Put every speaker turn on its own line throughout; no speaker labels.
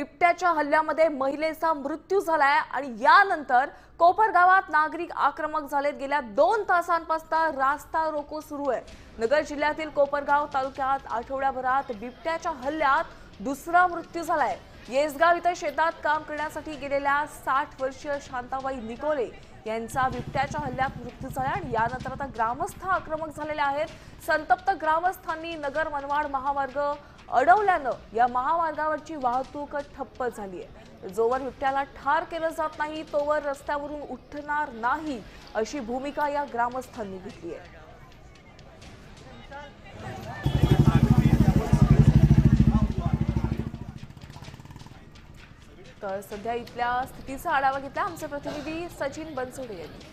बिबट्याच्या हल्ल्यामध्ये महिलेचा मृत्यू झालाय आणि यानंतर कोपरगावात नागरिक आक्रमक झालेत। गेल्या 2 तासांपासून रास्ता रोको सुरू आहे। नगर जिल्ह्यातील कोपरगाव तालुक्यात आठवड्याभरात बिबट्याच्या हल्ल्यात दुसरा मृत्यू झालाय। येसगाव इथे शेतात काम करण्यासाठी गेलेल्या 60 वर्षीय शांताबाई निकोले यांचा बिबट्याच्या हल्ल्यात मृत्यू झाला आणि यानंतर आता ग्रामस्थ आक्रमक झालेले आहेत। संतप्त ग्रामस्थांनी नगर मनमाड महामार्ग अडवल्यानं या महामार्गावरची वाहतूक ठप्प झाली आहे। जोवर बिबट्याला ठार केलं जात नाही तोवर रस्त्यावरून उठणार नाही अशी भूमिका या ग्रामस्थांनी घेतली आहे। तर सध्या इथल्या स्थितीचा आढावा घेतला आमचे प्रतिनिधी सचिन बनसोडे यांनी।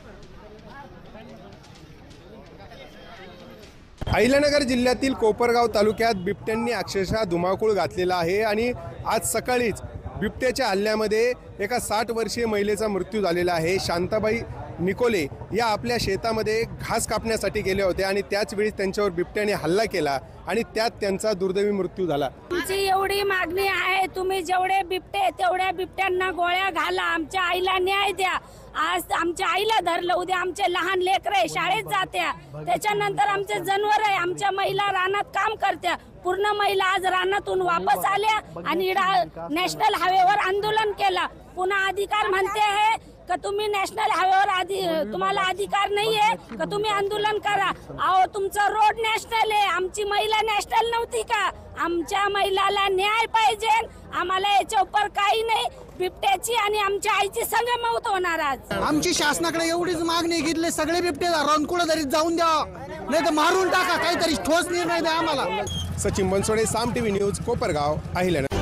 अहिल्यानगर जिल्ह्यातील कोपरगाव तालुक्यात बिबट्यांनी अक्षरशः धुमाकूळ घातलेला आहे आणि आज सकाळीच बिबट्याच्या हल्ल्यामध्ये एका 60 वर्षीय महिलेचा मृत्यू झालेला आहे। शांताबाई निकोले या आपल्या शेतामध्ये घास कापण्यासाठी गेले होते आणि त्याच वेळी त्यांच्यावर बिबट्याने हल्ला केला आणि त्यात त्यांचा दुर्दैवी मृत्यू झाला।
आमची एवढी मागणी आहे, तुम्ही जेवढे बिबटे तेवढ्या बिबट्यांना गोळ्या घाला, आमच्या आईला न्याय द्या। आज आमच्या आईला धरलं, उद्या आमचे लहान लेकरं शाळेत जात्या, त्याच्यानंतर आमचे जनावर आहे, आमच्या महिला रानात काम करत्या। पूर्ण महिला आज रानातून वापस आल्या आणि नॅशनल हायवेवर आंदोलन केला। पुन्हा अधिकार म्हणते आहे का तुम्ही नॅशनल हायवेवर तुम्हाला अधिकार नाहीये का तुम्ही आंदोलन करा। अहो तुमचा रोड नॅशनल आहे, आमची महिला नॅशनल नव्हती का? आमच्या महिलाला न्याय पाहिजे, आम्हाला याच्या उपर काही नाही। बिबट्याची आणि आमच्या आईची संग मौत होणार आज।
आमची शासनाकडे एवढीच मागणी घेतली, सगळे बिबटे रणकुळं तरी जाऊन द्या, नाही तर मारून टाका, काहीतरी ठोस निर्णय द्या आम्हाला।
सचिन बनसोडे, साम टीव्ही न्यूज, कोपरगाव, अहिल्यानगर।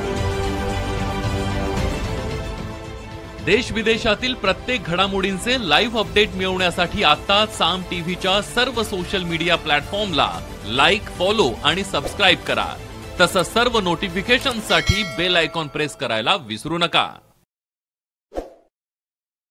देश विदेशातील प्रत्येक घडामोडींचे लाईव्ह अपडेट मिळवण्यासाठी आता साम टीव्हीच्या सर्व सोशल मीडिया प्लॅटफॉर्मला लाईक, फॉलो आणि सबस्क्राईब करा। तसंच सर्व नोटिफिकेशनसाठी बेल आयकॉन प्रेस करायला विसरू नका।